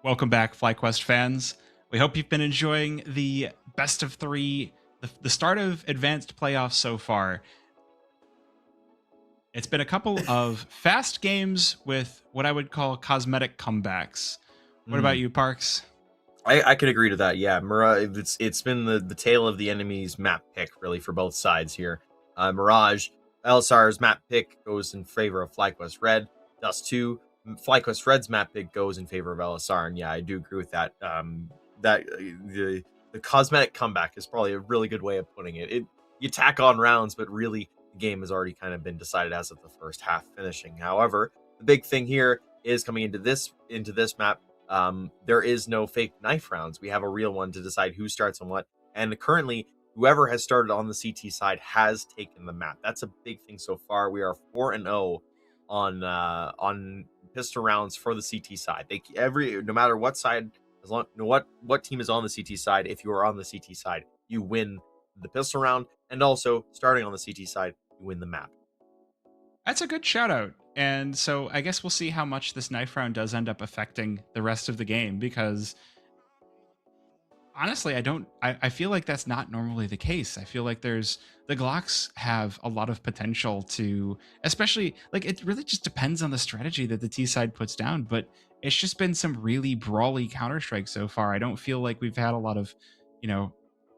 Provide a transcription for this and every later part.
Welcome back, Flyquest fans. We hope you've been enjoying the best of three, the start of advanced playoffs so far. It's been a couple of fast games with what I would call cosmetic comebacks. What about you, Parks? I can agree to that. Yeah, Mirage. It's been the tale of the enemy's map pick really for both sides here. Mirage, Elisir's map pick goes in favor of Flyquest Red. Dust 2, Flyquest Red's map pick goes in favor of Elisir. And yeah, I do agree with that. The cosmetic comeback is probably a really good way of putting it. You tack on rounds, but really the game has already kind of been decided as of the first half finishing. However, the big thing here is coming into this map. There is no fake knife rounds. We have a real one to decide who starts on what. And currently, whoever has started on the CT side has taken the map. That's a big thing so far. We are 4-0 on pistol rounds for the CT side. No matter what side, what team is on the CT side, if you are on the CT side, you win the pistol round, and also starting on the CT side, you win the map. That's a good shout out. And so I guess we'll see how much this knife round does end up affecting the rest of the game, because honestly, I feel like that's not normally the case. I feel like the Glocks have a lot of potential to, especially, like, it really just depends on the strategy that the T side puts down, but it's just been some really brawly Counter-Strike so far. I don't feel like we've had a lot of,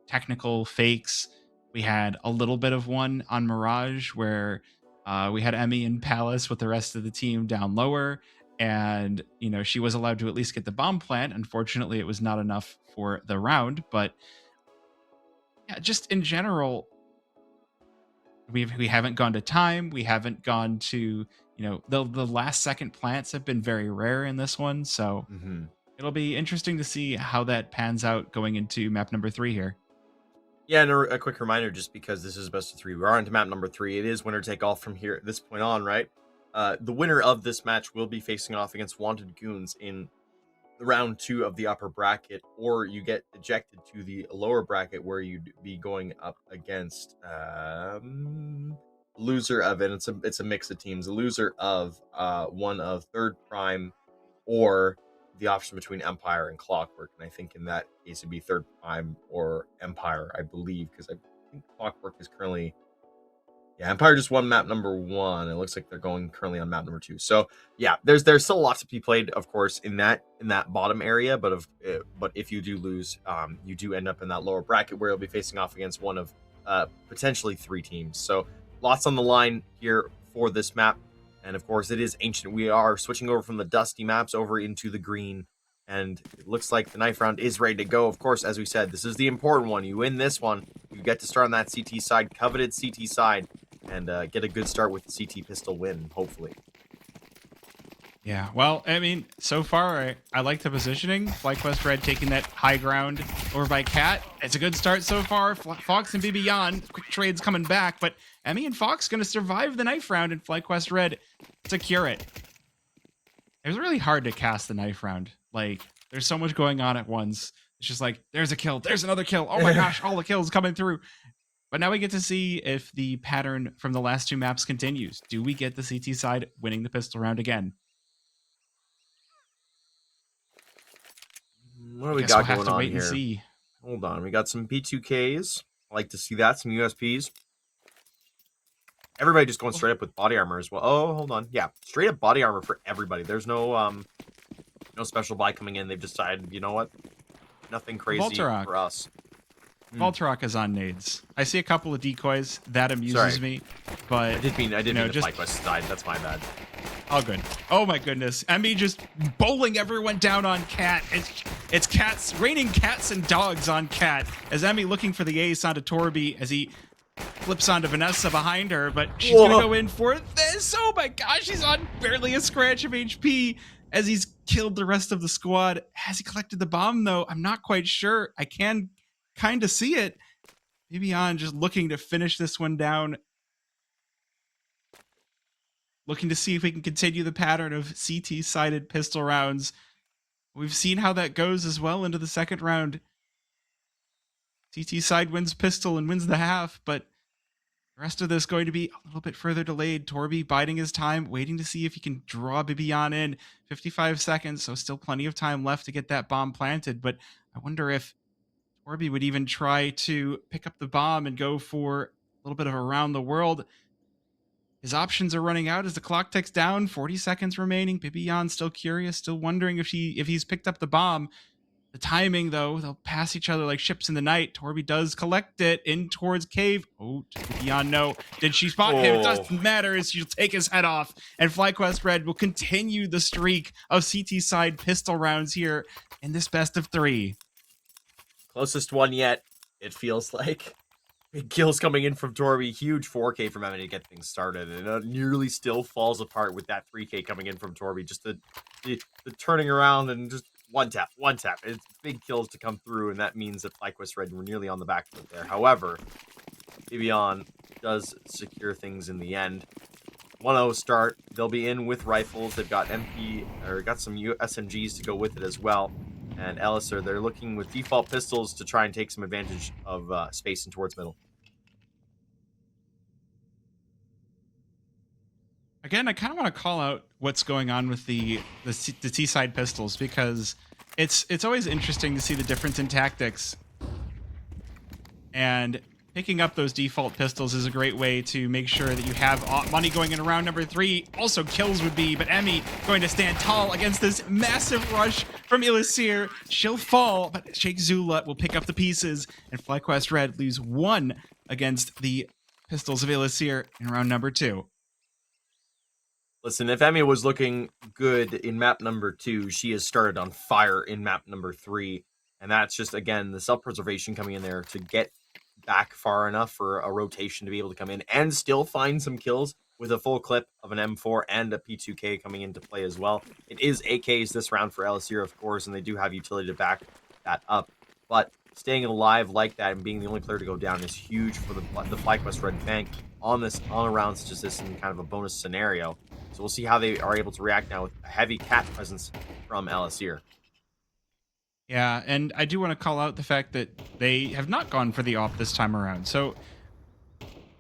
technical fakes. We had a little bit of one on Mirage where we had Emmy and Palace with the rest of the team down lower, and she was allowed to at least get the bomb plant. Unfortunately, it was not enough for the round, but yeah, just in general, we haven't gone to time. We haven't gone to the last second plants have been very rare in this one, so it'll be interesting to see how that pans out going into map number 3 here. Yeah, and a quick reminder, just because this is best of 3, we are into map number 3. It is winner take all from here at this point on, right? The winner of this match will be facing off against Wanted Goons in the round 2 of the upper bracket, or you get ejected to the lower bracket where you'd be going up against loser of it. It's a mix of teams. A loser of one of Third Prime or the option between Empire and Clockwork, and I think in that case it'd be Third Prime or Empire, I believe, because I think Clockwork is currently, Empire just won map number 1. It looks like they're going currently on map number 2. So yeah, there's still lots to be played, of course, in that bottom area, but if you do lose, you do end up in that lower bracket where you'll be facing off against one of potentially 3 teams. So lots on the line here for this map. And of course, it is ancient. We are switching over from the dusty maps over into the green. And it looks like the knife round is ready to go. Of course, as we said, this is the important one. You win this one, you get to start on that CT side, coveted CT side, and get a good start with the CT pistol win, hopefully. Yeah, well, I mean, so far, I like the positioning. Flyquest Red taking that high ground over by Cat. It's a good start so far. Fox and Beyond, quick trades coming back, but Emmy and Fox going to survive the knife round, and Flyquest Red secure it. It was really hard to cast the knife round. Like, there's so much going on at once. It's just like, there's a kill, there's another kill. Oh my gosh, all the kills coming through. But now we get to see if the pattern from the last 2 maps continues. Do we get the CT side winning the pistol round again? What do we got going on here? See. Hold on. We got some P2Ks. I like to see that. Some USPs. Everybody just going straight up with body armor as well. Oh, hold on. Yeah, straight up body armor for everybody. There's no special buy coming in. They've decided, you know what? Nothing crazy for us. Voltorok is on nades. I see a couple of decoys. That amuses me. But I didn't mean the Flyquest side. That's my bad. All good. Oh my goodness. Emmy just bowling everyone down on Cat. It's Cat's raining cats and dogs on Cat. As Emmy looking for the ace onto Torby as he flips onto Vanessa behind her, but she's gonna go in for this. Oh my gosh, he's on barely a scratch of HP as he's killed the rest of the squad. Has he collected the bomb though? I'm not quite sure. I can kind of see it. Beyond just looking to finish this one down. Looking to see if we can continue the pattern of CT-sided pistol rounds. We've seen how that goes as well into the second round. CT side wins pistol and wins the half, but The rest of this going to be a little bit further delayed. Torby biding his time, waiting to see if he can draw Bibian in. 55 seconds, so still plenty of time left to get that bomb planted. But I wonder if Torby would even try to pick up the bomb and go for a little bit of around the world. His options are running out as the clock ticks down. 40 seconds remaining. Bibian still curious, still wondering if he's picked up the bomb. The timing, though, they'll pass each other like ships in the night. Torby does collect it in towards Cave. Oh, just Bibian, no. Did she spot him? It doesn't matter as she'll take his head off. And Flyquest Red will continue the streak of CT side pistol rounds here in this best of 3. Closest one yet, it feels like. Big kills coming in from Torby. Huge 4K from Emmy to get things started. And it nearly still falls apart with that 3K coming in from Torby. Just the turning around and just one tap. It's big kills to come through, and that means that Flyquest Red were nearly on the back foot there. However, Bibian does secure things in the end. 1-0 start. They'll be in with rifles. They've got got some SMGs to go with it as well. And Elisir, they're looking with default pistols to try and take some advantage of space and towards middle. Again, I kind of want to call out what's going on with the T-side pistols, because it's always interesting to see the difference in tactics. And picking up those default pistols is a great way to make sure that you have money going in round number 3. Also kills would be, but Emmy going to stand tall against this massive rush from Elisir. She'll fall, but Sheikh Zula will pick up the pieces, and Flyquest Red lose 1 against the pistols of Elisir in round number 2. Listen, if Emmy was looking good in map number 2, she has started on fire in map number 3. And that's just, again, the self-preservation coming in there to get back far enough for a rotation to be able to come in and still find some kills with a full clip of an M4 and a P2K coming into play as well. It is AKs this round for Elisir, of course, and they do have utility to back that up. But staying alive like that and being the only player to go down is huge for the Flyquest Red Bank on a round such as this in kind of a bonus scenario. So we'll see how they are able to react now with a heavy cat presence from Elisir. Yeah, and I do want to call out the fact that they have not gone for the op this time around. So,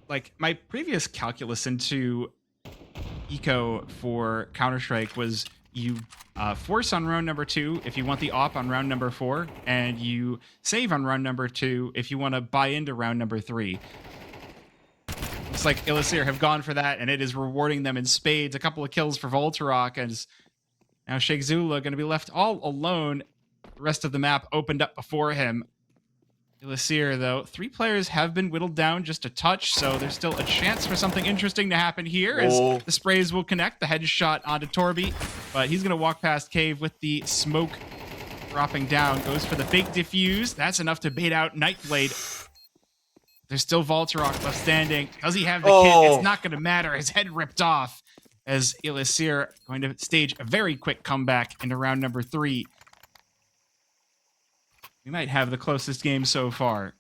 like, my previous calculus into eco for Counter-Strike was you force on round number 2 if you want the op on round number 4, and you save on round number 2 if you want to buy into round number 3. Looks like Elisir have gone for that, and it is rewarding them in spades. A couple of kills for Voltarok, and now Sheikh Zula going to be left all alone. The rest of the map opened up before him. Elisir, though, 3 players have been whittled down just a touch, so there's still a chance for something interesting to happen here as the sprays will connect. The headshot onto Torby, but he's going to walk past Cave with the smoke dropping down. Goes for the fake diffuse. That's enough to bait out Nightblade. There's still Voltarok left standing. Does he have the kit? It's not going to matter. His head ripped off as Elisir going to stage a very quick comeback into round number 3. We might have the closest game so far.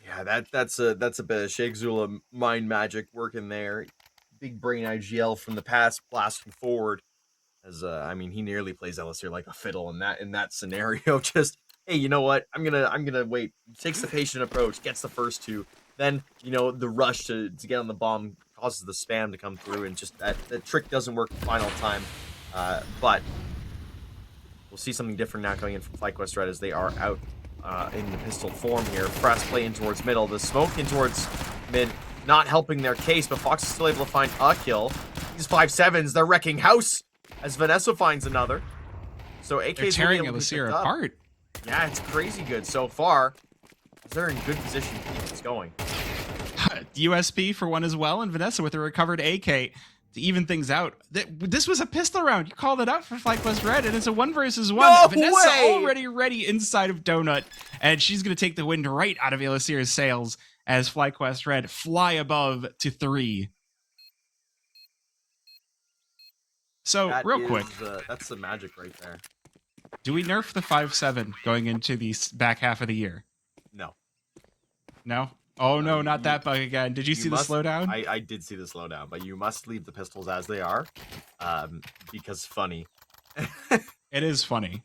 Yeah, that's a bit of Sheikh Zula mind magic working there. Big brain IGL from the past blasting forward. As I mean, he nearly plays Elisir like a fiddle in that scenario. Just, hey, you know what? I'm gonna wait. Takes the patient approach, gets the first 2. Then, the rush to get on the bomb causes the spam to come through, and just that trick doesn't work the final time. But we'll see something different now coming in from Flyquest Red as they are out in the pistol form here. Fast play in towards middle. The smoke in towards mid, not helping their case, but Fox is still able to find a kill. These 5-7s, they're wrecking house as Vanessa finds another. So AK's tearing Elisir apart. Yeah, it's crazy good so far. They're in good position to keep this going. USP for 1 as well, and Vanessa with a recovered AK to even things out. This was a pistol round. You called it out for Flyquest Red, and it's a 1 versus 1. No Vanessa way! already ready inside of Donut, and she's going to take the wind right out of Elisir's sails as Flyquest Red fly above to 3. So, real quick. That's the magic right there. Do we nerf the 5-7 going into the back half of the year? No. No? Oh, no, not that bug again. Did you see the slowdown? I did see the slowdown, but you must leave the pistols as they are, because funny. It is funny.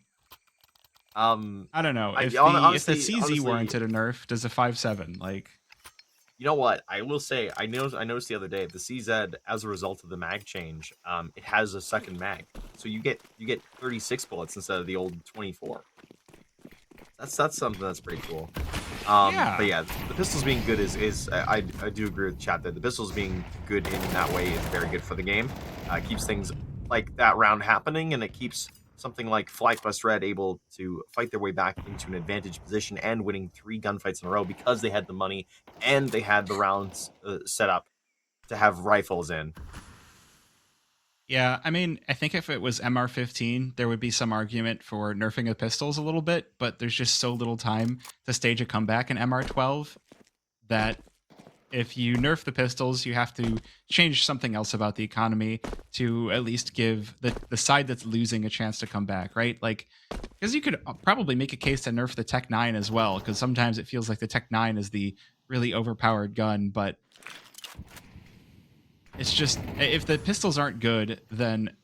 I don't know. If honestly, the CZ warranted a nerf, does a 5-7, like... You know what? I will say I noticed the other day the CZ as a result of the mag change, it has a second mag, so you get 36 bullets instead of the old 24. That's something that's pretty cool. But Yeah. yeah, the pistols being good is I do agree with chat that the pistols being good in that way is very good for the game. Keeps things like that round happening, and it keeps something like Flyquest Red able to fight their way back into an advantage position and winning 3 gunfights in a row because they had the money and they had the rounds set up to have rifles in. Yeah, I mean, I think if it was MR15, there would be some argument for nerfing the pistols a little bit, but there's just so little time to stage a comeback in MR12 that if you nerf the pistols, you have to change something else about the economy to at least give the side that's losing a chance to come back, right? Like, because you could probably make a case to nerf the Tech 9 as well, because sometimes it feels like the Tech 9 is the really overpowered gun, but it's just if the pistols aren't good, then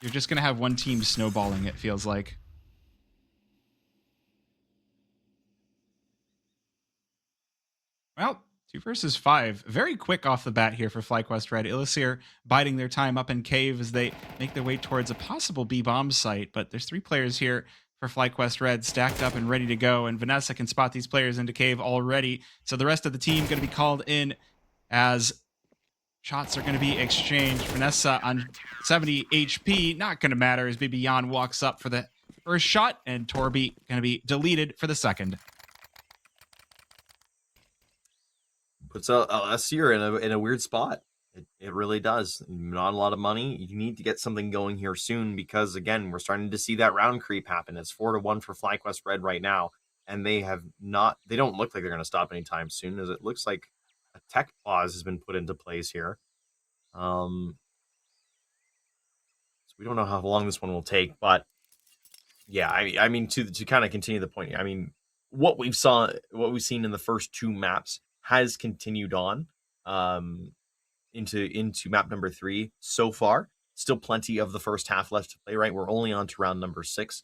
you're just going to have one team snowballing, it feels like. Well, 2 versus 5. Very quick off the bat here for Flyquest Red. Elisir biding their time up in cave as they make their way towards a possible B-bomb site. But there's 3 players here for Flyquest Red stacked up and ready to go. And Vanessa can spot these players into cave already. So the rest of the team going to be called in as shots are going to be exchanged. Vanessa on 70 HP. Not going to matter as Bibiyan walks up for the first shot. And Torby going to be deleted for the second. Puts Elisir in a weird spot. It really does. Not a lot of money. You need to get something going here soon because again, we're starting to see that round creep happen. It's 4-1 for Flyquest Red right now, and they don't look like they're going to stop anytime soon. As it looks like a tech pause has been put into place here. So we don't know how long this one will take, but yeah, I mean to kind of continue the point. I mean, what we've seen in the first 2 maps has continued on. Into map number 3 so far. Still plenty of the first half left to play, right? We're only on to round number 6,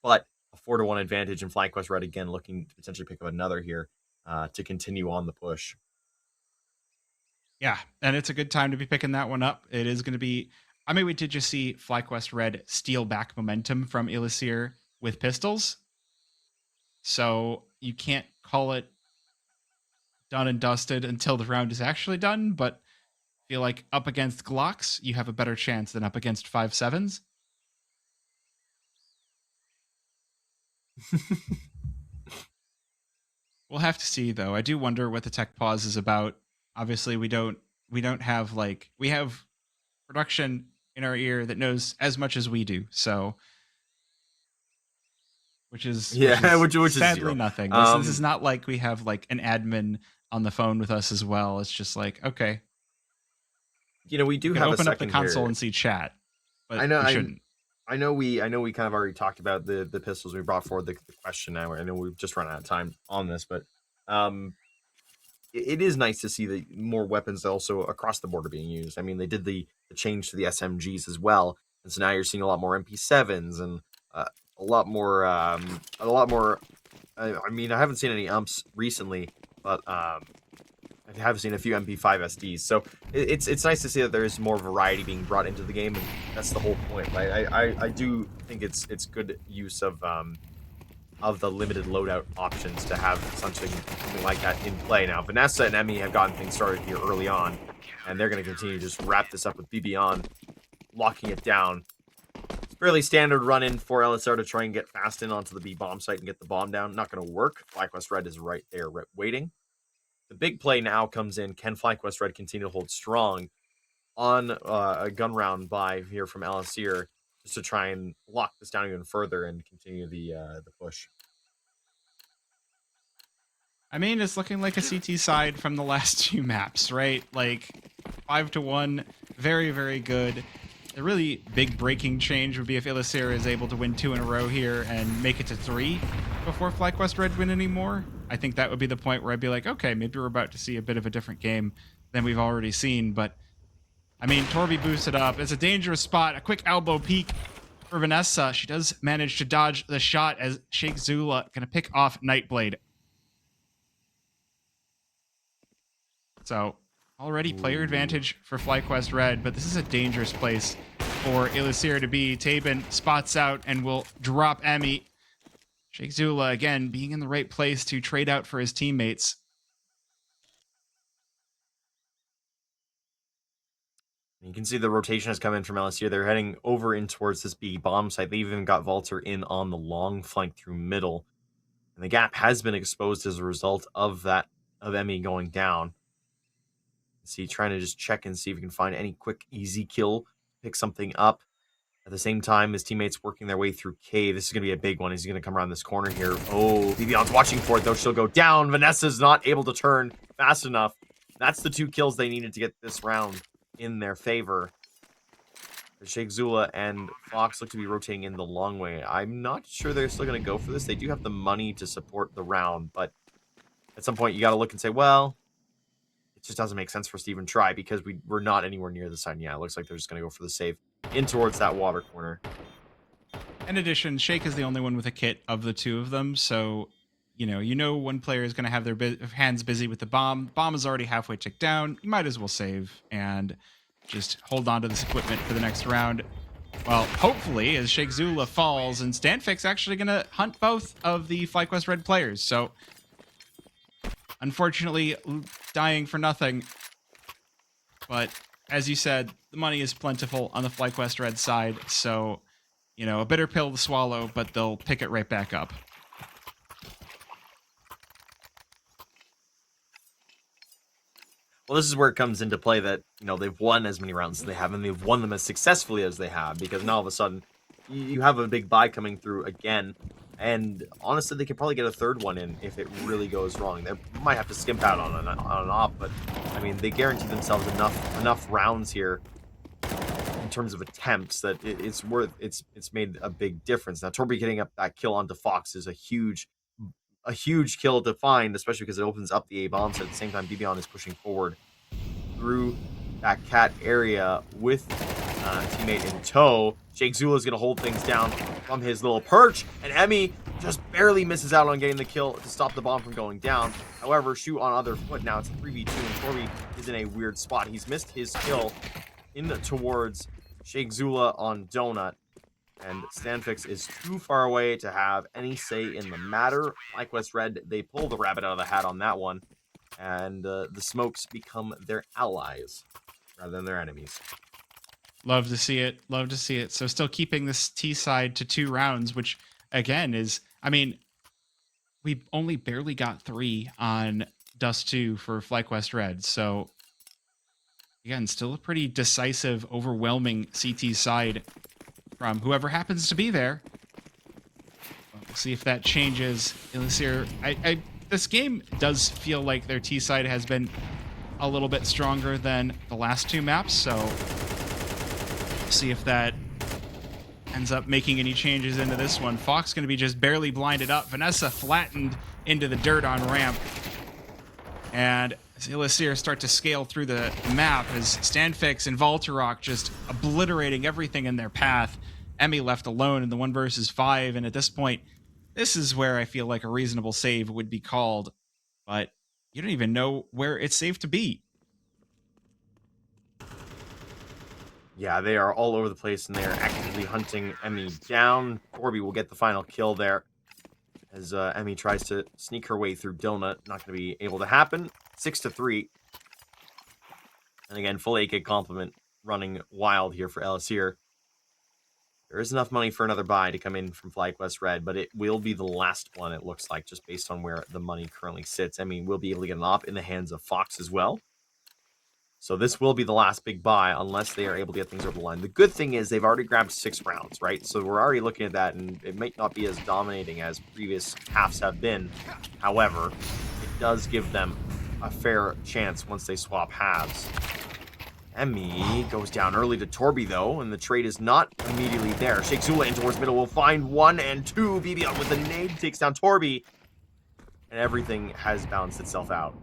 but a 4-1 advantage in FlyQuest Red again, looking to potentially pick up another here to continue on the push. Yeah, and it's a good time to be picking that one up. It is going to be. I mean, we did just see FlyQuest Red steal back momentum from Elisir with pistols, so you can't call it done and dusted until the round is actually done. But I feel like up against Glocks, you have a better chance than up against 5.7s. We'll have to see, though. I do wonder what the tech pause is about. Obviously, we don't have we have production in our ear that knows as much as we do. So, which is which is sadly 0. nothing. This is not like we have like an admin on the phone with us as well. It's just like, okay, we do have open a up the console here. and see chat, but I know we shouldn't. I know we kind of already talked about the pistols. We brought forward the question now. I know we've just run out of time on this, but it is nice to see the more weapons also across the board are being used. I mean, they did the change to the SMGs as well, and so now you're seeing a lot more MP7s and a lot more. I mean, I haven't seen any umps recently, but I have seen a few MP5 SDs. So it's nice to see that there is more variety being brought into the game, and that's the whole point. Right? I do think it's good use of the limited loadout options to have something like that in play. Now, Vanessa and Emmy have gotten things started here early on, and they're going to continue to just wrap this up with BB locking it down. It's fairly standard run-in for Elisir to try and get fast in onto the B-bomb site and get the bomb down. Not going to work. FlyQuest Red is right there waiting. The big play now comes in. Can FlyQuest Red continue to hold strong on a gun round by here from Elisir, just to try and lock this down even further and continue the push? I mean, it's looking like a CT side from the last 2 maps, right? Like 5-1, very, very good. The really big breaking change would be if Elisir is able to win 2 in a row here and make it to 3 before FlyQuest Red win anymore. I think that would be the point where I'd be like, okay, maybe we're about to see a bit of a different game than we've already seen. But I mean, Torby boosted up. It's a dangerous spot. A quick elbow peek for Vanessa. She does manage to dodge the shot as Sheikh Zula going to pick off Nightblade. So already player Ooh. advantage for Flyquest Red, but this is a dangerous place for Elisir to be. Tabin spots out and will drop Emmy. Sheikh Zula, again, being in the right place to trade out for his teammates. You can see the rotation has come in from Elisir. They're heading over in towards this B bomb site. They even got Valter in on the long flank through middle. And the gap has been exposed as a result of that, of Emmy going down. See, trying to just check and see if we can find any quick, easy kill, pick something up. At the same time, his teammates working their way through K. This is going to be a big one. He's going to come around this corner here. Oh, Bibion's watching for it, though. She'll go down. Vanessa's not able to turn fast enough. That's the 2 kills they needed to get this round in their favor. Sheikh Zula and Fox look to be rotating in the long way. I'm not sure they're still going to go for this. They do have the money to support the round, but at some point you got to look and say, well, it just doesn't make sense for us to even try because we're not anywhere near the sign. Yeah, it looks like they're just going to go for the save in towards that water corner. In addition, Sheikh is the only one with a kit of the 2 of them, so you know one player is going to have their hands busy with the bomb. Bomb is already halfway ticked down. You might as well save and just hold on to this equipment for the next round. Well, hopefully, as Sheikh Zula falls, and Stanfic's actually going to hunt both of the Flyquest Red players. So, unfortunately, dying for nothing. But as you said, the money is plentiful on the Flyquest Red side. So, a bitter pill to swallow, but they'll pick it right back up. Well, this is where it comes into play that, they've won as many rounds as they have, and they've won them as successfully as they have, because now all of a sudden, you have a big buy coming through again, and honestly, they could probably get a 3rd one in if it really goes wrong. They might have to skimp out on an op, but, they guarantee themselves enough rounds here in terms of attempts that it's made a big difference. Now, Torby getting up that kill onto Fox is a huge kill to find, especially because it opens up the A bomb. So at the same time, Bibion is pushing forward through that cat area with teammate in tow. Sheikh Zula is going to hold things down from his little perch, and Emmy just barely misses out on getting the kill to stop the bomb from going down. However, shoot on other foot now. It's a 3v2, and Torby is in a weird spot. He's missed his kill towards Sheikh Zula on Donut. And Stanfix is too far away to have any say in the matter. Flyquest Red, they pull the rabbit out of the hat on that one. And the smokes become their allies rather than their enemies. Love to see it. Love to see it. So still keeping this T side to 2 rounds, which again is, we only barely got 3 on Dust 2 for Flyquest Red. So again, still a pretty decisive, overwhelming CT side from whoever happens to be there. We'll see if that changes. Elisir, this game does feel like their T side has been a little bit stronger than the last 2 maps, so we'll see if that ends up making any changes into this one. Fox going to be just barely blinded up. Vanessa flattened into the dirt on ramp. And as Elisir start to scale through the map, as Stanfix and Valterok just obliterating everything in their path. Emmy left alone in the 1 versus 5, and at this point, this is where I feel like a reasonable save would be called, but you don't even know where it's safe to be. Yeah, they are all over the place, and they are actively hunting Emmy down. Corby will get the final kill there as Emmy tries to sneak her way through Donut. Not going to be able to happen. 6-3. And again, full AK compliment running wild here for Elisir. There is enough money for another buy to come in from Flyquest Red, but it will be the last one, it looks like, just based on where the money currently sits. We'll be able to get an op in the hands of Fox as well. So this will be the last big buy unless they are able to get things over the line. The good thing is they've already grabbed 6 rounds, right? So we're already looking at that, and it might not be as dominating as previous halves have been. However, it does give them a fair chance once they swap halves. Emmy goes down early to Torby, though, and the trade is not immediately there. Sheikh Zula in towards middle will find 1 and 2. Bibion with the nade takes down Torby, and everything has balanced itself out.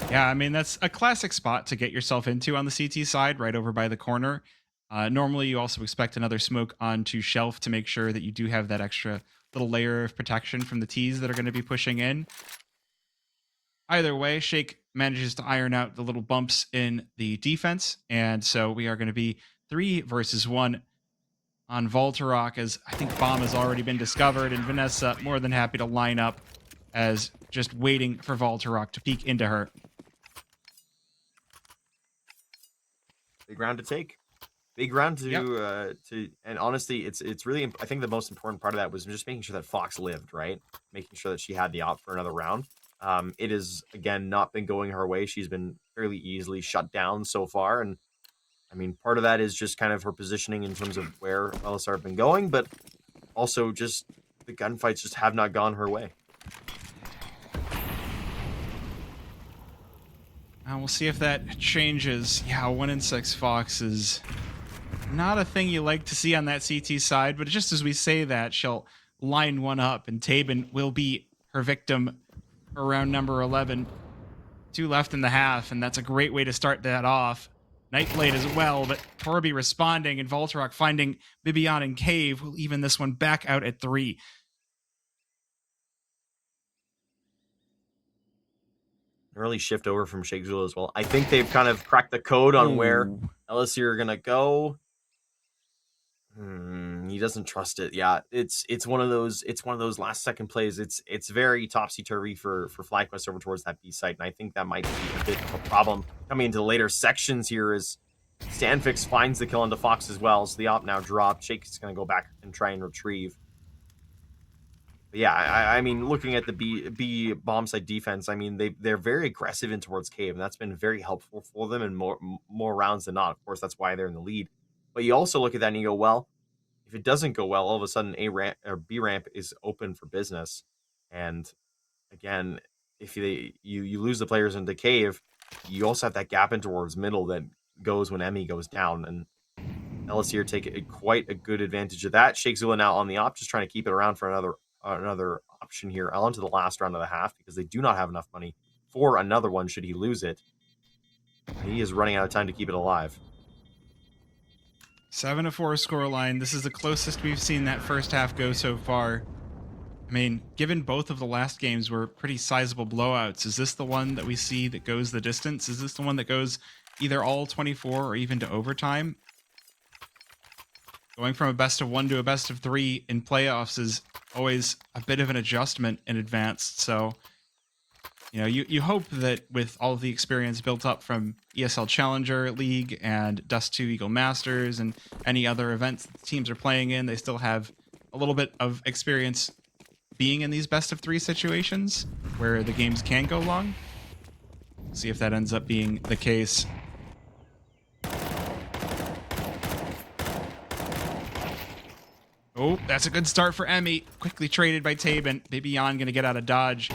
Yeah, that's a classic spot to get yourself into on the CT side, right over by the corner. Normally, you also expect another smoke onto shelf to make sure that you do have that extra little layer of protection from the Ts that are going to be pushing in. Either way, Shake manages to iron out the little bumps in the defense. And so we are going to be 3 versus 1 on Voltarok, as I think Bomb has already been discovered, and Vanessa more than happy to line up as just waiting for Voltarok to peek into her. Big round to take. Big round to and honestly, it's really, I think the most important part of that was just making sure that Fox lived, right? Making sure that she had the op for another round. It is, again, not been going her way. She's been fairly easily shut down so far, and I mean, part of that is just kind of her positioning in terms of where Elisir have been going, but also just the gunfights just have not gone her way. We'll see if that changes. Yeah, 1-6 Fox is not a thing you like to see on that CT side, but just as we say that, she'll line one up, and Tabin will be her victim for round number 11. 2 left in the half, and that's a great way to start that off. Nightblade as well, but Torby responding, and Voltarok finding Bibian and Cave will even this one back out at 3. Early shift over from Sheikh Zul as well. I think they've kind of cracked the code on where Elisir are gonna go. He doesn't trust it. Yeah, it's one of those last second plays. It's very topsy turvy for Flyquest over towards that B site, and I think that might be a bit of a problem coming into later sections here. As Stanfix finds the kill onto Fox as well, so the op now dropped. Shake is going to go back and try and retrieve. But yeah, I mean, looking at the B bomb site defense, I mean they're very aggressive in towards Cave, and that's been very helpful for them in more rounds than not. Of course, that's why they're in the lead. But you also look at that and you go, well, if it doesn't go well, all of a sudden A ramp or B ramp is open for business. And again, if you lose the players into Cave, you also have that gap in towards middle that goes when Emmy goes down. And Elisir take quite a good advantage of that. Sheikh Zula now on the op, just trying to keep it around for another option here onto the last round of the half, because they do not have enough money for another one should he lose it. He is running out of time to keep it alive. 7-4 scoreline. This is the closest we've seen that first half go so far. I mean, given both of the last games were pretty sizable blowouts, is this the one that we see that goes the distance? Is this the one that goes either all 24 or even to overtime? Going from a best of 1 to a best of 3 in playoffs is always a bit of an adjustment in advance. So, you hope that with all of the experience built up from ESL Challenger League and Dust 2 Eagle Masters and any other events that the teams are playing in, they still have a little bit of experience being in these best of 3 situations where the games can go long. See if that ends up being the case. Oh, that's a good start for Emmy. Quickly traded by Tabin. Bibian gonna get out of dodge.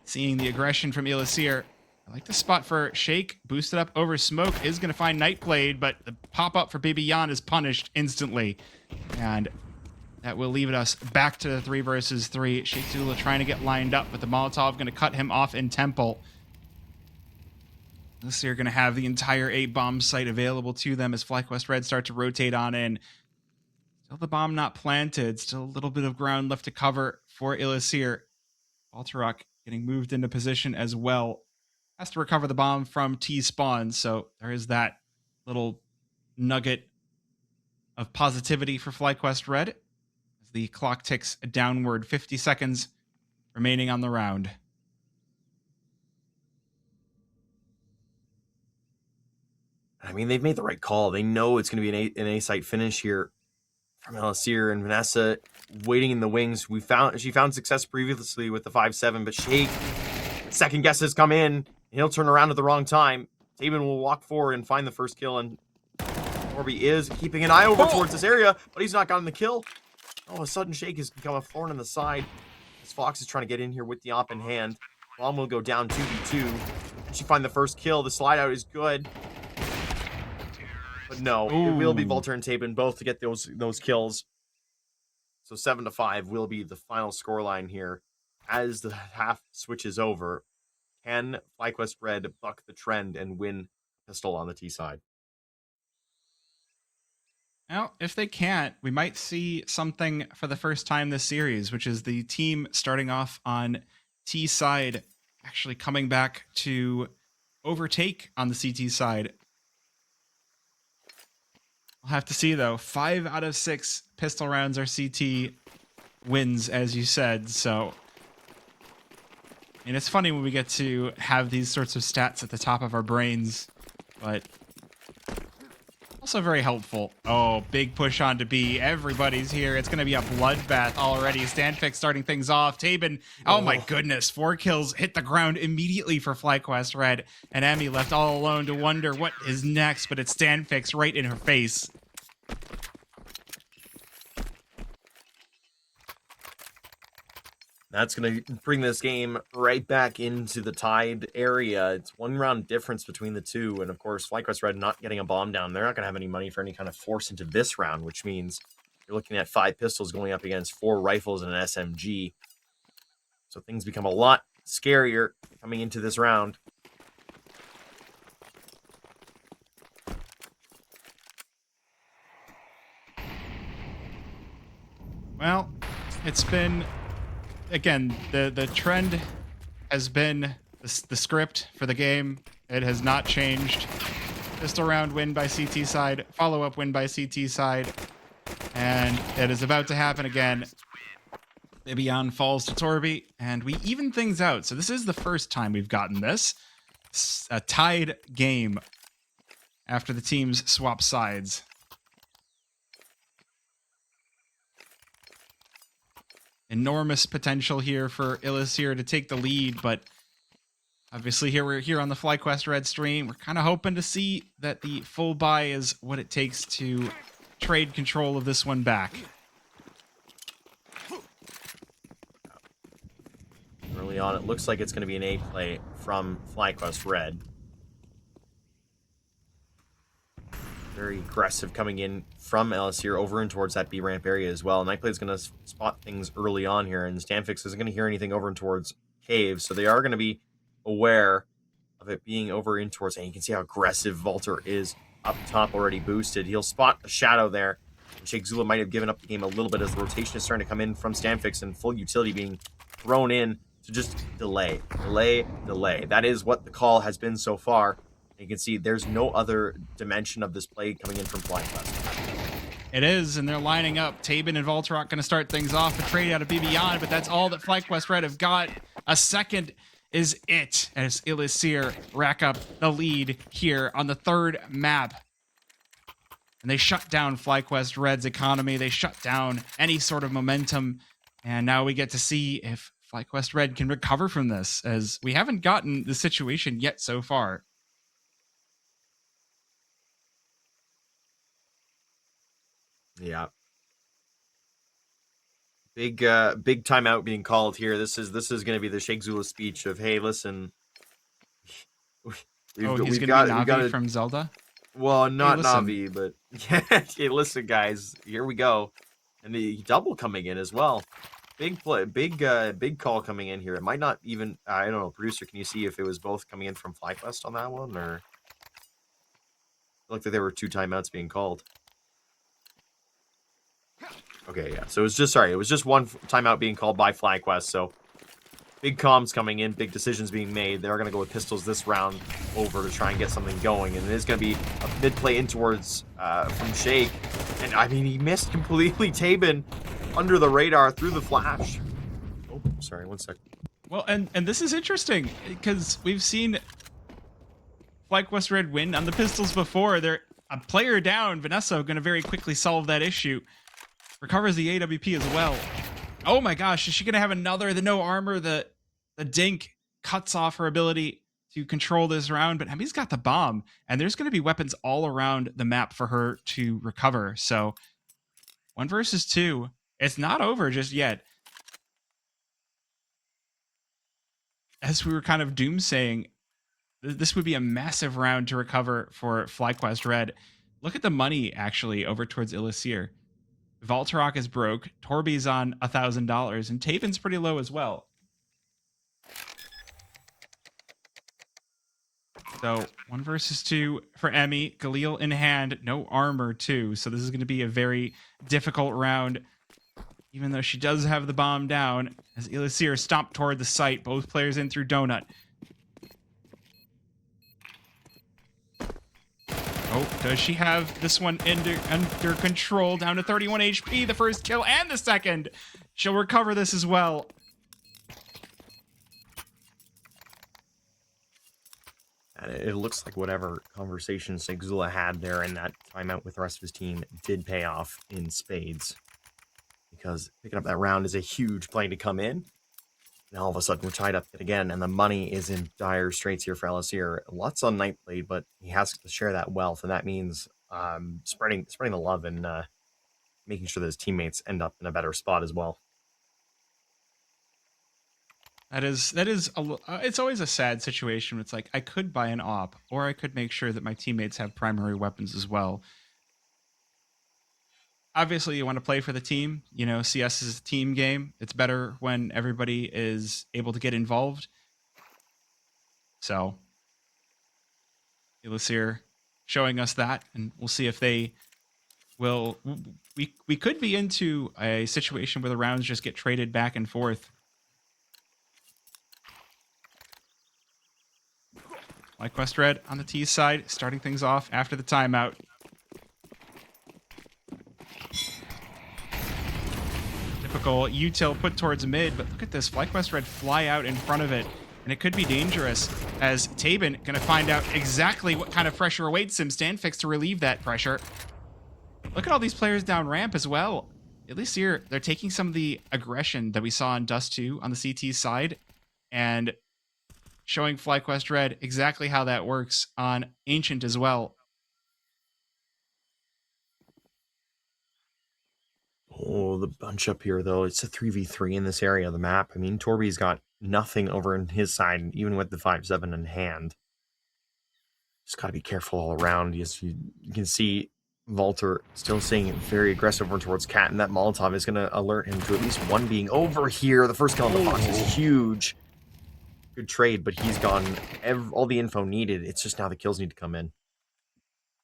Seeing the aggression from Elisir. I like the spot for Shake. Boosted up over smoke. Is going to find Nightblade, but the pop-up for Bibian is punished instantly. And that will leave us back to the 3 versus 3. Sheikh Zula trying to get lined up, but the Molotov going to cut him off in Temple. Elisir going to have the entire 8 bomb site available to them as Flyquest Red start to rotate on in. Still the bomb not planted. Still a little bit of ground left to cover for Elisir. Voltarok getting moved into position as well. Has to recover the bomb from T-spawn, so there is that little nugget of positivity for Flyquest Red as the clock ticks downward. 50 seconds remaining on the round. I mean, they've made the right call. They know it's going to be an A-site finish here from Elisir, and Vanessa waiting in the wings. She found success previously with the 5-7, but Shake, second guesses come in, and he'll turn around at the wrong time. Tabin will walk forward and find the first kill, and Corby is keeping an eye over towards this area, but he's not gotten the kill. All of a sudden, Shake has become a thorn in the side as Fox is trying to get in here with the op in hand. Bomb will go down 2v2, and she find the first kill. The slide out is good. But no, It will be Volter and Tabin both to get those kills. So 7-5 will be the final scoreline here. As the half switches over, can Flyquest Red buck the trend and win pistol on the T side? Well, if they can't, we might see something for the first time this series, which is the team starting off on T side actually coming back to overtake on the CT side. We'll have to see, though. 5 out of 6 pistol rounds are CT wins, as you said. So, and it's funny when we get to have these sorts of stats at the top of our brains, but also very helpful. Oh, big push on to B. Everybody's here. It's going to be a bloodbath already. Stanfix starting things off. Tabin, oh my goodness. 4 kills, hit the ground immediately for Flyquest Red. And Emmy left all alone to wonder what is next, but it's Stanfix right in her face. That's going to bring this game right back into the tied area. It's 1 round difference between the two. And of course, Flyquest Red not getting a bomb down. They're not going to have any money for any kind of force into this round, which means you're looking at 5 pistols going up against 4 rifles and an SMG. So things become a lot scarier coming into this round. Well, it's been, again, the trend has been the script for the game. It has not changed. Pistol round win by CT side, follow-up win by CT side, and it is about to happen again. Bibian falls to Torby, and we even things out. So this is the first time we've gotten this. It's a tied game after the teams swap sides. Enormous potential here for Elisir to take the lead, but obviously we're here on the Flyquest Red stream. We're kind of hoping to see that the full buy is what it takes to trade control of this one back. Early on, it looks like it's going to be an A play from Flyquest Red. Very aggressive coming in from Elisir over and towards that B ramp area as well. Nightblade is going to spot things early on here, and Stanfix isn't going to hear anything over and towards Cave, so they are going to be aware of it being over in towards, and you can see how aggressive Volter is up top, already boosted. He'll spot a shadow there. And Sheikh Zula might have given up the game a little bit as the rotation is starting to come in from Stanfix and full utility being thrown in to just delay. That is what the call has been so far. You can see there's no other dimension of this play coming in from Flyquest. It is, and they're lining up. Tabin and Voltrock going to start things off. A trade out of Bibian, but that's all that Flyquest Red have got. A second is it, as Elisir rack up the lead here on the 3rd map. And they shut down Flyquest Red's economy. They shut down any sort of momentum. And now we get to see if Flyquest Red can recover from this, as we haven't gotten the situation yet so far. Yeah. Big timeout being called here. This is going to be the Sheikh Zula speech of, hey, listen. He's going to be Navi from Zelda? Well, not hey, Navi, but yeah. Hey, listen, guys. Here we go. And the double coming in as well. Big play, big call coming in here. It might not even, I don't know, producer, can you see if it was both coming in from Flyquest on that one, or? It looked like there were 2 timeouts being called. Okay, yeah. So it was just 1 timeout being called by Flyquest. So big comms coming in, big decisions being made. They're going to go with pistols this round over to try and get something going. And it is going to be a mid play in towards from Sheikh. And I mean, he missed completely. Tabin under the radar through the flash. Oh, sorry, 1 second. Well, and this is interesting because we've seen Flyquest Red win on the pistols before. They're a player down. Vanessa going to very quickly solve that issue. Recovers the AWP as well. Oh my gosh, is she going to have another? The no armor, the dink cuts off her ability to control this round, but Emmy's got the bomb, and there's going to be weapons all around the map for her to recover. So 1 versus 2. It's not over just yet. As we were kind of doomsaying, this would be a massive round to recover for Flyquest Red. Look at the money, actually, over towards Elisir. Voltarok is broke. Torby's on $1,000, and Tabin's pretty low as well. So 1 versus 2 for Emmy. Galil in hand, no armor too. So this is going to be a very difficult round even though she does have the bomb down, as Elisir stomped toward the site, both players in through Donut. Oh, does she have this one under control? Down to 31 HP, the first kill and the second. She'll recover this as well. And it looks like whatever conversation Sigzula had there in that timeout with the rest of his team did pay off in spades. Because picking up that round is a huge play to come in. And all of a sudden, we're tied up yet again, and the money is in dire straits here for Elisir. Lots on Nightblade, but he has to share that wealth, and that means spreading the love and making sure that his teammates end up in a better spot as well. That is it's always a sad situation. It's like I could buy an op, or I could make sure that my teammates have primary weapons as well. Obviously, you want to play for the team. You know, CS is a team game. It's better when everybody is able to get involved. So, Elisir showing us that, and we'll see if they will. We could be into a situation where the rounds just get traded back and forth. Flyquest Red on the T side, starting things off after the timeout. Typical util put towards mid, but look at this. Flyquest Red fly out in front of it, and it could be dangerous as Tabin going to find out exactly what kind of pressure awaits him. Stanfix to relieve that pressure. Look at all these players down ramp as well. At least here, they're taking some of the aggression that we saw in Dust 2 on the CT side and showing Flyquest Red exactly how that works on Ancient as well. Oh, the bunch up here, though. It's a 3v3 in this area of the map. I mean, Torby's got nothing over on his side, even with the 5-7 in hand. Just got to be careful all around. You can see Valter still staying very aggressive over towards Cat, and that Molotov is going to alert him to at least one being over here. The first kill on the Fox is huge. Good trade, but he's gotten all the info needed. It's just now the kills need to come in.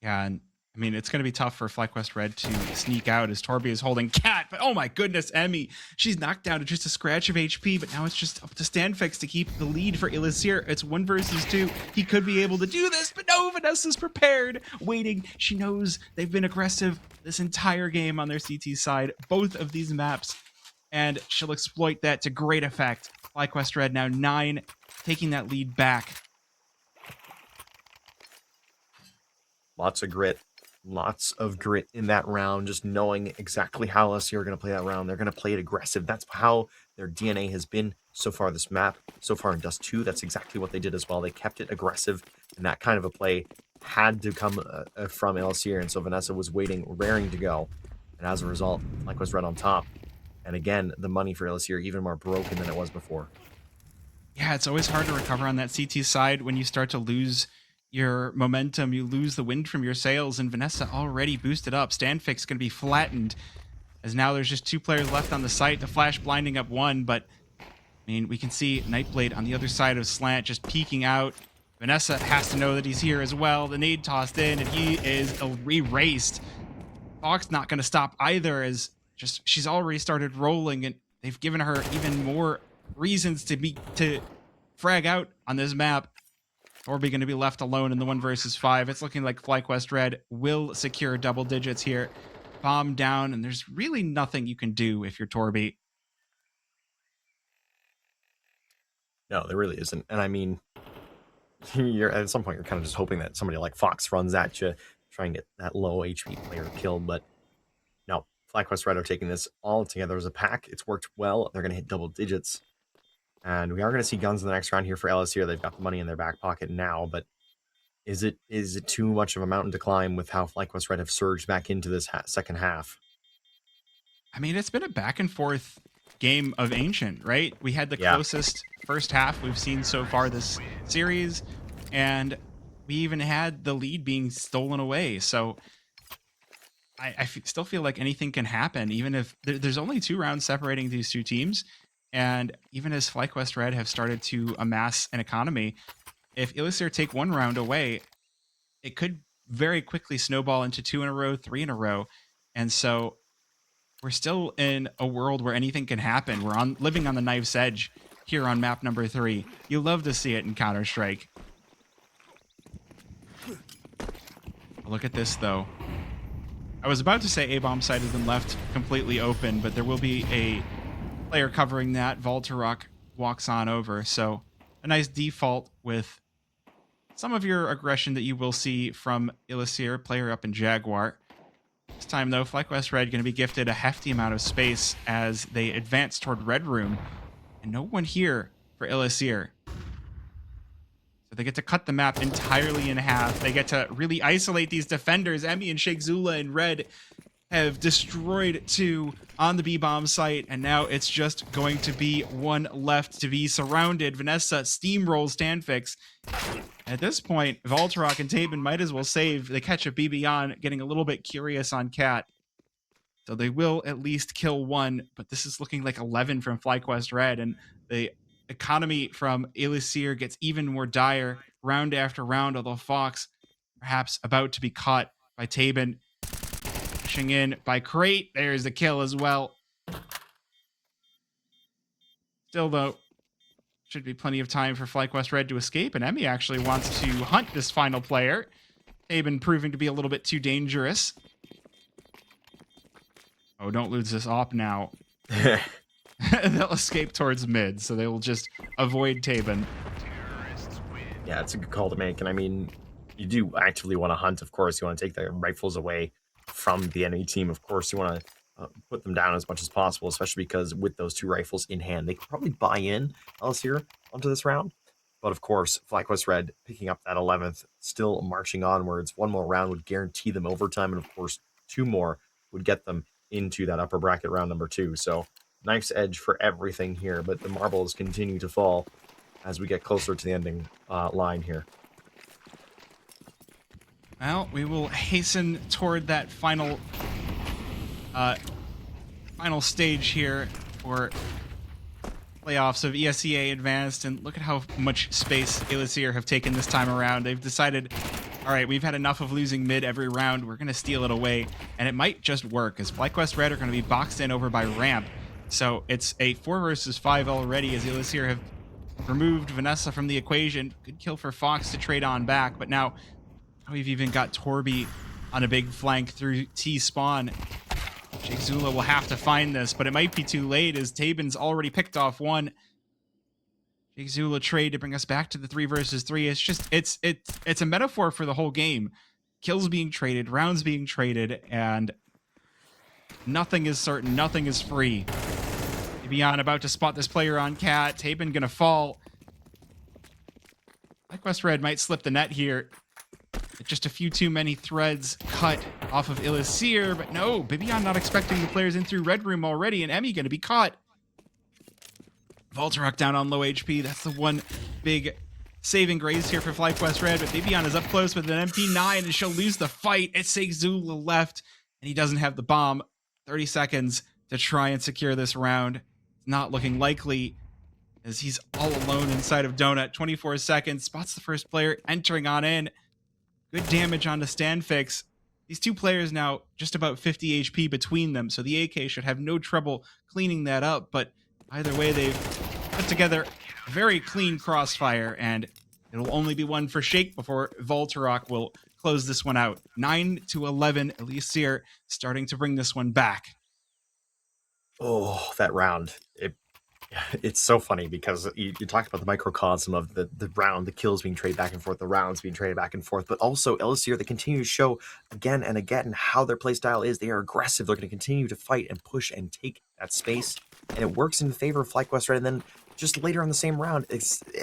Yeah, and I mean, it's going to be tough for Flyquest Red to sneak out as Torby is holding Cat. But oh my goodness, Emmy. She's knocked down to just a scratch of HP, but now it's just up to Stanfix to keep the lead for Elisir. It's 1 versus 2. He could be able to do this, but no, Vanessa's prepared, waiting. She knows they've been aggressive this entire game on their CT side, both of these maps, and she'll exploit that to great effect. Flyquest Red now 9, taking that lead back. Lots of grit. Lots of grit in that round, just knowing exactly how Elisir are going to play that round. They're going to play it aggressive. That's how their DNA has been so far this map, so far in Dust 2. That's exactly what they did as well. They kept it aggressive, and that kind of a play had to come from Elisir, and so Vanessa was waiting, raring to go. And as a result, Flyquest Red on top. And again, the money for Elisir even more broken than it was before. Yeah, it's always hard to recover on that CT side when you start to lose your momentum, you lose the wind from your sails, and Vanessa already boosted up. Stanfix going to be flattened as now there's just 2 players left on the site. The flash blinding up 1, but I mean, we can see Nightblade on the other side of Slant just peeking out. Vanessa has to know that he's here as well. The nade tossed in, and he is erased. Fox not going to stop either, as just she's already started rolling, and they've given her even more reasons to frag out on this map. Torby going to be left alone in the 1 versus 5. It's looking like Flyquest Red will secure double digits here. Bomb down, and there's really nothing you can do if you're Torby. No, there really isn't. And I mean, you're at some point you're kind of just hoping that somebody like Fox runs at you, trying to get that low HP player killed. But no, Flyquest Red are taking this all together as a pack. It's worked well. They're going to hit double digits. And we are going to see guns in the next round here for Elisir. They've got the money in their back pocket now, but is it too much of a mountain to climb with how Flyquest Red have surged back into this second half? I mean, it's been a back and forth game of Ancient, right? We had the closest first half we've seen so far this series, and we even had the lead being stolen away. So I still feel like anything can happen, even if there's only 2 rounds separating these 2 teams. And even as Flyquest Red have started to amass an economy, if Elisir take 1 round away, it could very quickly snowball into 2 in a row, 3 in a row. And so we're still in a world where anything can happen. We're living on the knife's edge here on map number 3. You love to see it in Counter-Strike. Look at this, though. I was about to say A-bomb site has been left completely open, but there will be a player covering that. Voltorok walks on over, so a nice default with some of your aggression that you will see from Elisir, player up in Jaguar. This time, though, Flyquest Red going to be gifted a hefty amount of space as they advance toward Red Room, and no one here for Elisir. So they get to cut the map entirely in half. They get to really isolate these defenders. Emmy and Sheikh Zula in red have destroyed 2 on the B-bomb site, and now it's just going to be 1 left to be surrounded. Vanessa steamrolls Stanfix. At this point, Voltorok and Tabin might as well save. They catch a BB on, getting a little bit curious on Cat. So they will at least kill 1, but this is looking like 11 from Flyquest Red, and the economy from Elisir gets even more dire round after round, although Fox perhaps about to be caught by Tabin. Pushing in by Crate. There's the kill as well. Still, though, should be plenty of time for Flyquest Red to escape, and Emmy actually wants to hunt this final player. Tabin proving to be a little bit too dangerous. Oh, don't lose this op now. They'll escape towards mid, so they will just avoid Tabin. Yeah, it's a good call to make. And I mean, you do actively want to hunt, of course. You want to take the rifles away from the enemy team. Of course, you want to put them down as much as possible, especially because with those 2 rifles in hand, they could probably buy in Elisir onto this round. But of course, Flyquest Red picking up that 11th, still marching onwards. 1 more round would guarantee them overtime, and of course, 2 more would get them into that upper bracket round number 2. So knife's edge for everything here, but the marbles continue to fall as we get closer to the ending line here. Well, we will hasten toward that final stage here for playoffs of ESEA Advanced, and look at how much space Elisir have taken this time around. They've decided, all right, we've had enough of losing mid every round. We're going to steal it away, and it might just work, as Flyquest Red are going to be boxed in over by Ramp. So it's a 4 versus 5 already, as Elisir have removed Vanessa from the equation. Good kill for Fox to trade on back, but now we've even got Torby on a big flank through T-spawn. Sheikh Zula will have to find this, but it might be too late as Tabin's already picked off 1. Sheikh Zula trade to bring us back to the 3 versus 3. It's just, it's a metaphor for the whole game. Kills being traded, rounds being traded, and nothing is certain, nothing is free. Beyond about to spot this player on Cat. Tabin gonna fall. Flyquest Red might slip the net here. Just a few too many threads cut off of Elisir, but no, Bibion not expecting the players in through Red Room already, and Emmy gonna be caught. Voltorok down on low HP. That's the one big saving grace here for Flyquest Red, but Bibion is up close with an MP9, and she'll lose the fight. It's Sheikh Zula left, and he doesn't have the bomb. 30 seconds to try and secure this round. Not looking likely, as he's all alone inside of Donut. 24 seconds, spots the first player entering on in. Good damage onto Stanfix. These 2 players now just about 50 HP between them, so the AK should have no trouble cleaning that up, but either way, they've put together a very clean crossfire, and it'll only be 1 for Sheikh before Voltorok will close this one out. 9-11, Elisir starting to bring this one back. Oh, that round. It's so funny because you talk about the microcosm of the round, the kills being traded back and forth, the rounds being traded back and forth, but also Elisir, they continue to show again and again how their play style is. They are aggressive. They're going to continue to fight and push and take that space, and it works in favor of Flyquest Red. And then just later on the same round, the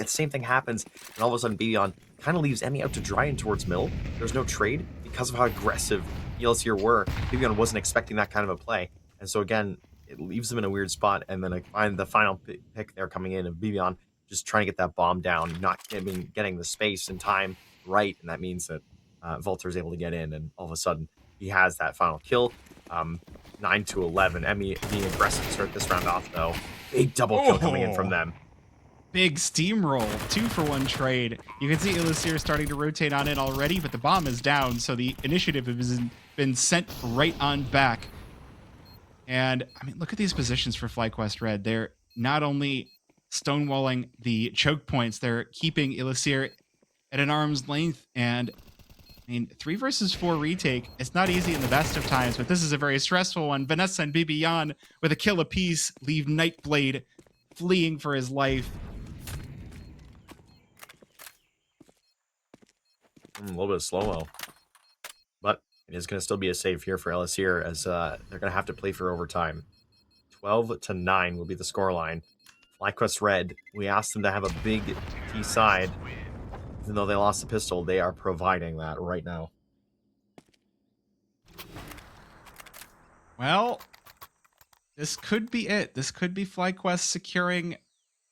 same thing happens, and all of a sudden Bibion kind of leaves Emmy out to dry and towards middle. There's no trade because of how aggressive Elisir were. Bibion wasn't expecting that kind of a play, and so again, it leaves them in a weird spot, and then I find the final pick there coming in of Bibion just trying to get that bomb down, not getting the space and time right, and that means that Volter is able to get in, and all of a sudden he has that final kill. 9-11. Emmy being aggressive to start this round off, though. Big double kill coming in from them. Big steamroll, 2-for-1 trade. You can see Elisir starting to rotate on it already, but the bomb is down, so the initiative has been sent right on back. And I mean, look at these positions for Flyquest Red. They're not only stonewalling the choke points, they're keeping Elisir at an arm's length. And I mean, 3 versus 4 retake, it's not easy in the best of times, but this is a very stressful one. Vanessa and Bibian with a kill apiece leave Nightblade fleeing for his life. A little bit of slow-mo. But it is going to still be a save here for Elisir, as they're going to have to play for overtime. 12-9 will be the scoreline. Flyquest Red, we asked them to have a big T side. Even though they lost the pistol, they are providing that right now. Well, this could be it. This could be Flyquest securing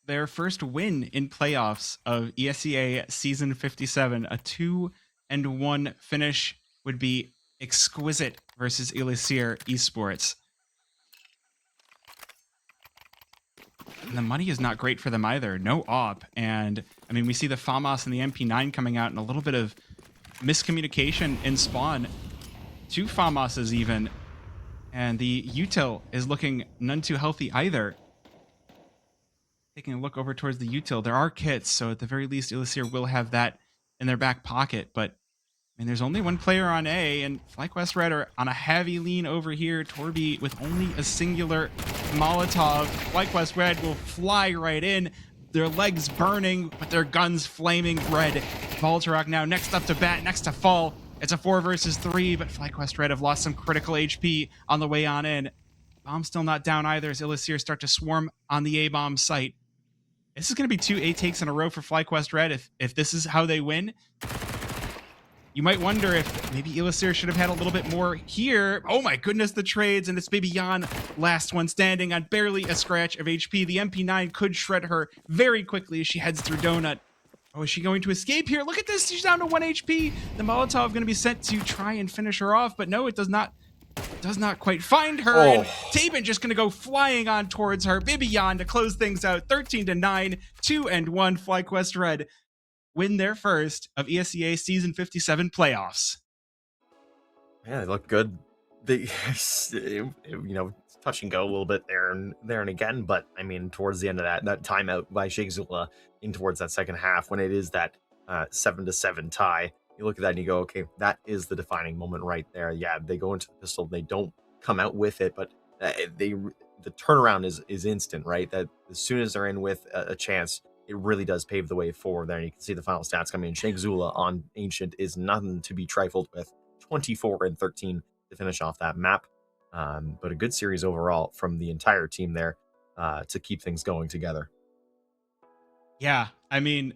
their first win in playoffs of ESEA Season 57. A 2-1 finish would be exquisite versus Elisir Esports. And the money is not great for them either. No op. And I mean, we see the FAMAS and the MP9 coming out, and a little bit of miscommunication in spawn. 2 FAMASes even. And the util is looking none too healthy either. Taking a look over towards the util, there are kits, so at the very least, Elisir will have that in their back pocket. But I mean, there's only one player on A, and Flyquest Red are on a heavy lean over here. Torby with only a singular Molotov. Flyquest Red will fly right in. Their legs burning, but their guns flaming red. Voltarok now next up to bat, next to fall. It's a 4 versus 3, but Flyquest Red have lost some critical HP on the way on in. Bomb's still not down either as Elisir start to swarm on the A-bomb site. This is going to be 2 A takes in a row for Flyquest Red if this is how they win. You might wonder if maybe Elisir should have had a little bit more here. Oh my goodness, the trades, and it's Bibian, last one standing on barely a scratch of HP. The MP9 could shred her very quickly as she heads through Donut. Oh, is she going to escape here? Look at this, she's down to 1 HP. The Molotov going to be sent to try and finish her off, but no, it does not quite find her. Oh. And Tabin just going to go flying on towards her. Bibian to close things out, 13-9, 2-1. Flyquest Red win their first of ESEA Season 57 playoffs. Yeah, they look good. They, touch and go a little bit there and again. But I mean, towards the end of that timeout by Sheikh Zula in towards that second half, when it is that 7-7 tie, you look at that and you go, okay, that is the defining moment right there. Yeah, they go into the pistol, they don't come out with it, but the turnaround is instant, right? That as soon as they're in with a chance, it really does pave the way forward there. And you can see the final stats coming in. Sheikh Zula on Ancient is nothing to be trifled with. 24-13 to finish off that map. But a good series overall from the entire team there to keep things going together. Yeah, I mean,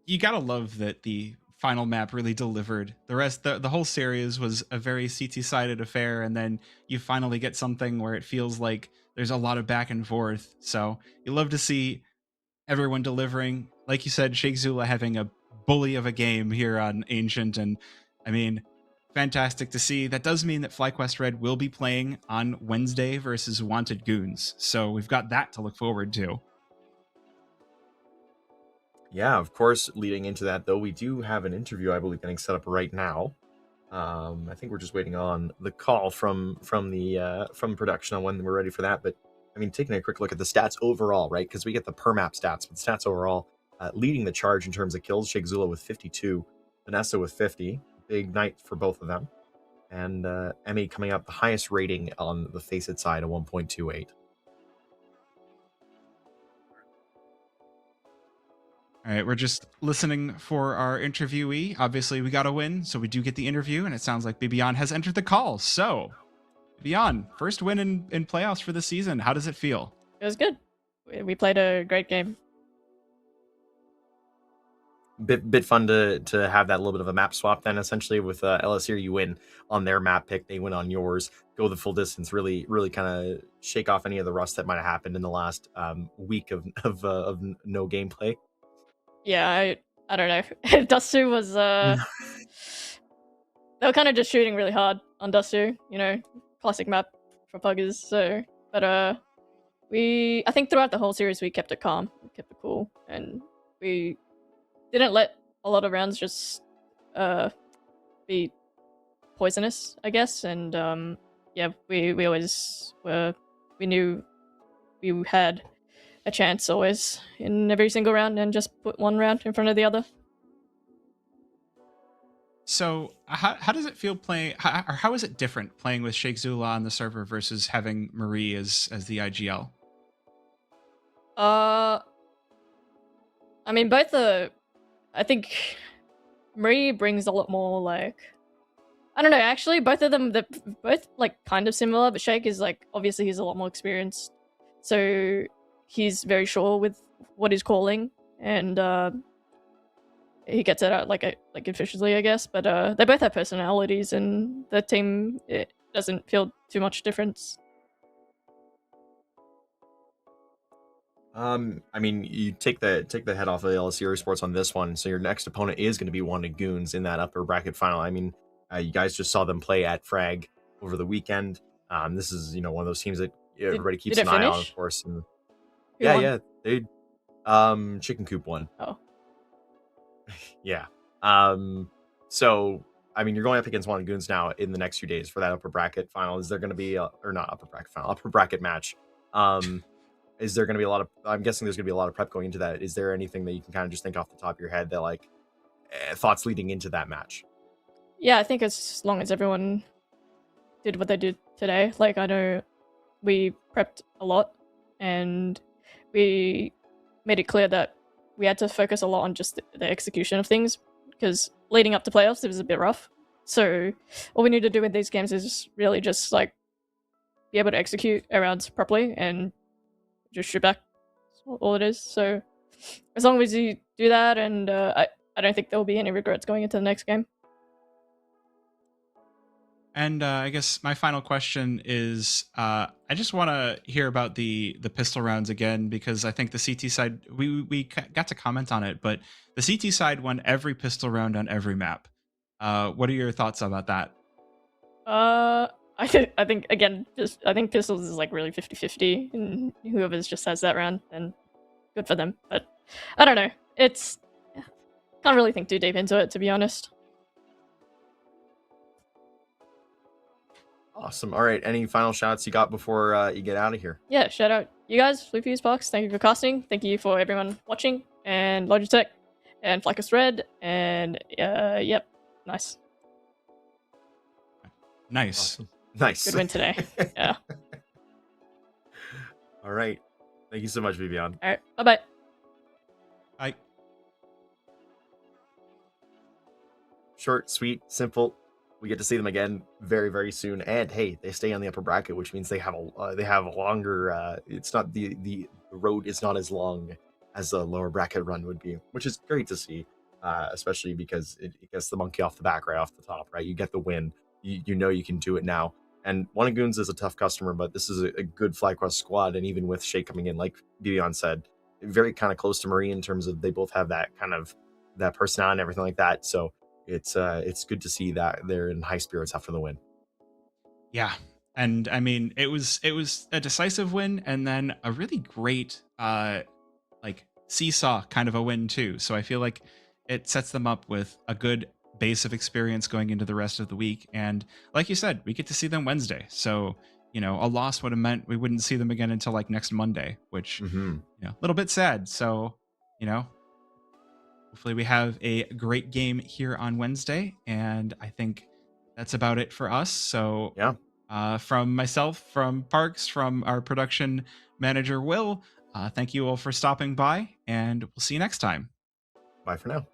you gotta love that the final map really delivered. The rest, the whole series was a very CT-sided affair, and then you finally get something where it feels like there's a lot of back and forth. So you love to see everyone delivering. Like you said, Sheikh Zula having a bully of a game here on Ancient, and I mean, fantastic to see. That does mean that Flyquest Red will be playing on Wednesday versus Wanted Goons, so we've got that to look forward to. Yeah, of course, leading into that, though, we do have an interview, I believe, getting set up right now. I think we're just waiting on the call from production on when we're ready for that. But I mean, taking a quick look at the stats overall, right? Because we get the per map stats, but stats overall, leading the charge in terms of kills, Sheikh Zula with 52, Vanessa with 50. Big night for both of them. And Emmy coming up the highest rating on the Faceit side, a 1.28. All right, we're just listening for our interviewee. Obviously, we got a win, so we do get the interview, and it sounds like Bibian has entered the call. So, Bibian, first win in playoffs for the season. How does it feel? It was good. We played a great game. Bit fun to have that little bit of a map swap then, essentially, with Elisir. You win on their map pick, they win on yours, go the full distance, really kind of shake off any of the rust that might have happened in the last week of no gameplay. Yeah, I don't know. Dust2 was they were kind of just shooting really hard on Dust2, classic map for puggers. So, but I think throughout the whole series we kept it calm, we kept it cool, and we didn't let a lot of rounds just be poisonous, I guess. And yeah, we always were. We knew we had a chance always in every single round, and just put one round in front of the other. So how does it feel playing? How is it different playing with Sheikh Zula on the server versus having Marie as the IGL? I mean, both are. I think Marie brings a lot more like. I don't know. Actually, both of them, they're both like kind of similar. But Sheikh is like obviously he's a lot more experienced, so he's very sure with what he's calling, and he gets it out like efficiently, I guess. But they both have personalities, and the team it doesn't feel too much difference. I mean, you take the head off of the Elisir Esports on this one, so your next opponent is going to be one of Goons in that upper bracket final. I mean, you guys just saw them play at Frag over the weekend. This is one of those teams that everybody keeps an eye on, of course. And yeah, they Chicken Coop won. Oh, yeah. So I mean, you're going up against one of Goons now in the next few days for that upper bracket final. Is there going to be or not upper bracket final, upper bracket match? Is there going to be a lot of, I'm guessing there's going to be a lot of prep going into that. Is there anything that you can kind of just think off the top of your head that like thoughts leading into that match? Yeah, I think as long as everyone did what they did today, like I know we prepped a lot and we made it clear that we had to focus a lot on just the execution of things, because leading up to playoffs, it was a bit rough. So all we need to do with these games is really just like be able to execute our rounds properly and just shoot back. That's all it is. So as long as you do that, and I don't think there will be any regrets going into the next game. And I guess my final question is, I just want to hear about the pistol rounds again, because I think the CT side, we got to comment on it, but the CT side won every pistol round on every map. What are your thoughts about that? I think again, I think pistols is like really 50-50, and whoever just has that round, then good for them. But I don't know. It's can't really think too deep into it, to be honest. Awesome. All right. Any final shots you got before you get out of here? Yeah, shout out you guys, Floofys, Parks. Thank you for casting. Thank you for everyone watching, and Logitech, and Flyquest Red, and yep, nice. Awesome. Nice. Good win today. Yeah. All right. Thank you so much, Vivian. All right. Bye-bye. Bye. Short, sweet, simple. We get to see them again very, very soon. And hey, they stay on the upper bracket, which means they have a longer. It's not the road is not as long as a lower bracket run would be, which is great to see. Especially because it gets the monkey off the back right off the top. Right, you get the win. You know you can do it now. And One of Goons is a tough customer, but this is a good Flyquest squad. And even with Shay coming in, like Vivian said, very kind of close to Marie in terms of they both have that kind of that personality and everything like that. So it's good to see that they're in high spirits after the win. Yeah, and I mean it was a decisive win, and then a really great like seesaw kind of a win too. So I feel like it sets them up with a good base of experience going into the rest of the week. And like you said, we get to see them Wednesday. So, a loss would have meant we wouldn't see them again until like next Monday, which, a little bit sad. So, hopefully we have a great game here on Wednesday. And I think that's about it for us. So yeah, from myself, from Parks, from our production manager, Will, thank you all for stopping by, and we'll see you next time. Bye for now.